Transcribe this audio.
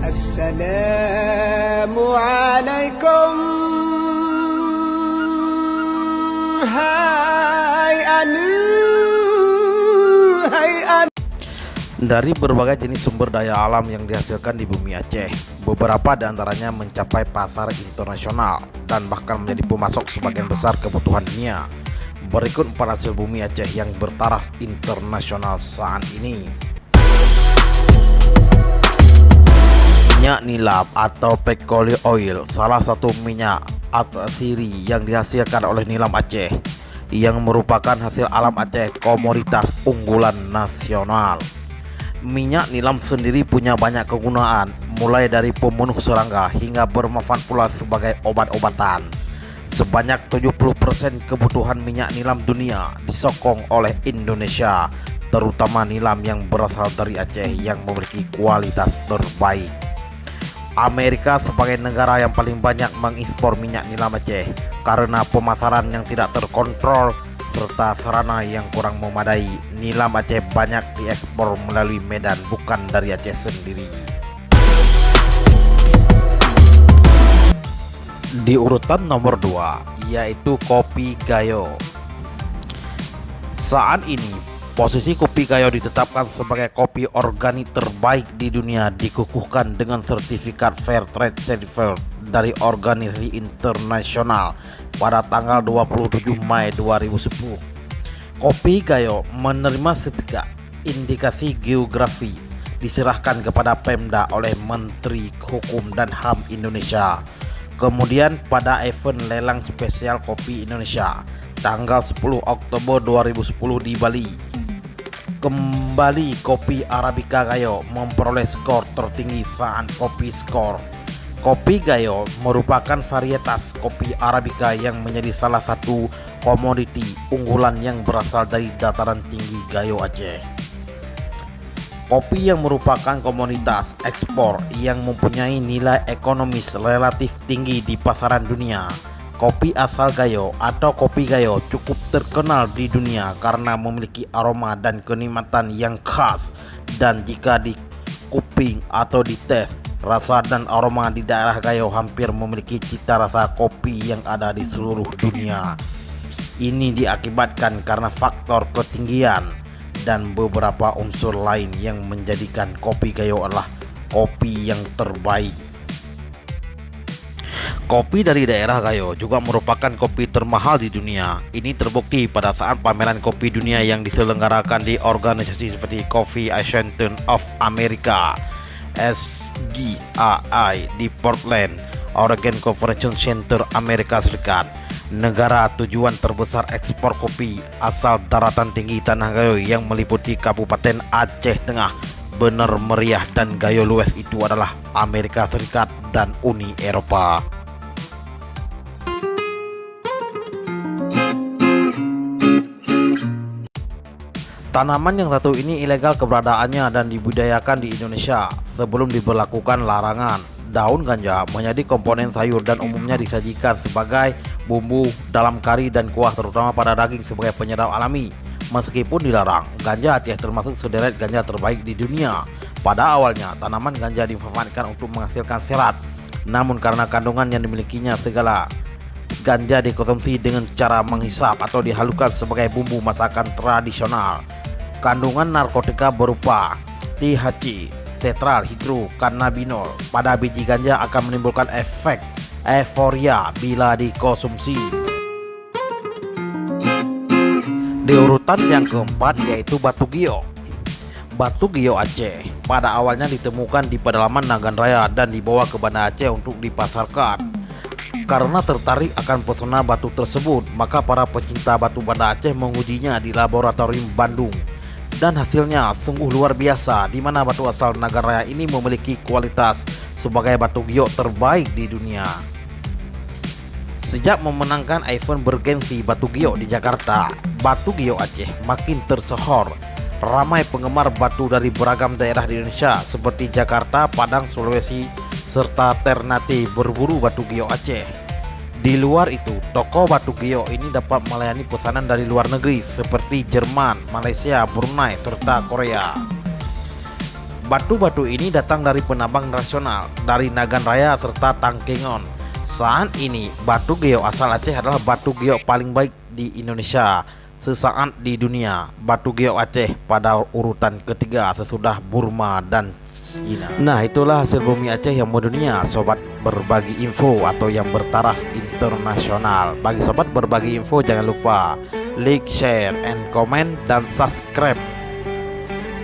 Assalamualaikum. Hai anu, hai anu. Dari berbagai jenis sumber daya alam yang dihasilkan di bumi Aceh, beberapa di antaranya mencapai pasar internasional dan bahkan menjadi pemasok sebagian besar kebutuhan dunia. Berikut 4 hasil bumi Aceh yang bertaraf internasional saat ini. Minyak nilam atau petroleum oil, salah satu minyak asiri yang dihasilkan oleh nilam Aceh, yang merupakan hasil alam Aceh, komoditas unggulan nasional. Minyak nilam sendiri punya banyak kegunaan, mulai dari pembunuh serangga hingga bermanfaat pula sebagai obat-obatan. Sebanyak 70% kebutuhan minyak nilam dunia disokong oleh Indonesia, terutama nilam yang berasal dari Aceh yang memiliki kualitas terbaik. Amerika sebagai negara yang paling banyak mengekspor minyak nilam Aceh karena pemasaran yang tidak terkontrol serta sarana yang kurang memadai. Nilam Aceh banyak diekspor melalui Medan, bukan dari Aceh sendiri. Di urutan nomor 2 yaitu kopi Gayo. Saat ini posisi kopi Gayo ditetapkan sebagai kopi organik terbaik di dunia, dikukuhkan dengan sertifikat Fair Trade Certificate dari organisasi internasional pada tanggal 27 Mei 2010. Kopi Gayo menerima sertifikat indikasi geografis diserahkan kepada Pemda oleh Menteri Hukum dan HAM Indonesia. Kemudian pada event lelang spesial kopi Indonesia tanggal 10 Oktober 2010 di Bali, kembali kopi Arabica Gayo memperoleh skor tertinggi saat kopi skor. Kopi Gayo merupakan varietas kopi Arabica yang menjadi salah satu komoditi unggulan yang berasal dari dataran tinggi Gayo Aceh. Kopi yang merupakan komoditas ekspor yang mempunyai nilai ekonomis relatif tinggi di pasaran dunia. Kopi asal Gayo atau kopi Gayo cukup terkenal di dunia karena memiliki aroma dan kenikmatan yang khas, dan jika dikuping atau dites, rasa dan aroma di daerah Gayo hampir memiliki cita rasa kopi yang ada di seluruh dunia. Ini diakibatkan karena faktor ketinggian dan beberapa unsur lain yang menjadikan kopi Gayo adalah kopi yang terbaik. Kopi dari daerah Gayo juga merupakan kopi termahal di dunia. Ini terbukti pada saat pameran kopi dunia yang diselenggarakan di organisasi seperti Coffee Association of America (SGAI) di Portland, Oregon Convention Center, Amerika Serikat. Negara tujuan terbesar ekspor kopi asal daratan tinggi Tanah Gayo yang meliputi Kabupaten Aceh Tengah, Bener Meriah, dan Gayo Lues itu adalah Amerika Serikat dan Uni Eropa. Tanaman yang satu ini ilegal keberadaannya dan dibudidayakan di Indonesia sebelum diberlakukan larangan. Daun ganja menjadi komponen sayur dan umumnya disajikan sebagai bumbu dalam kari dan kuah, terutama pada daging sebagai penyedap alami. Meskipun dilarang, ganja Aceh termasuk sederet ganja terbaik di dunia. Pada awalnya, tanaman ganja dimanfaatkan untuk menghasilkan serat. Namun karena kandungan yang dimilikinya, segala ganja dikonsumsi dengan cara menghisap atau dihalukan sebagai bumbu masakan tradisional. Kandungan narkotika berupa THC, tetrahydrocannabinol pada biji ganja akan menimbulkan efek euforia bila dikonsumsi. Di urutan yang keempat yaitu batu gio. Batu gio Aceh pada awalnya ditemukan di pedalaman Nagan Raya dan dibawa ke Banda Aceh untuk dipasarkan. Karena tertarik akan pesona batu tersebut, maka para pecinta batu Banda Aceh mengujinya di laboratorium Bandung. Dan hasilnya sungguh luar biasa, di mana batu asal Nagan Raya ini memiliki kualitas sebagai batu gio terbaik di dunia. Sejak memenangkan event bergensi batu gio di Jakarta, batu gio Aceh makin tersohor. Ramai penggemar batu dari beragam daerah di Indonesia seperti Jakarta, Padang, Sulawesi, serta Ternate berburu batu gio Aceh. Di luar itu, toko batu gio ini dapat melayani pesanan dari luar negeri seperti Jerman, Malaysia, Brunei, serta Korea. Batu-batu ini datang dari penambang nasional dari Nagan Raya serta Tangkengon. Saat ini batu geo asal Aceh adalah batu geo paling baik di Indonesia. Sesaat di dunia, batu geo Aceh pada urutan ketiga sesudah Burma dan Cina. Nah, itulah hasil bumi Aceh yang mendunia, sobat berbagi info atau yang bertaraf internasional. Bagi sobat berbagi info, jangan lupa like, share, and comment dan subscribe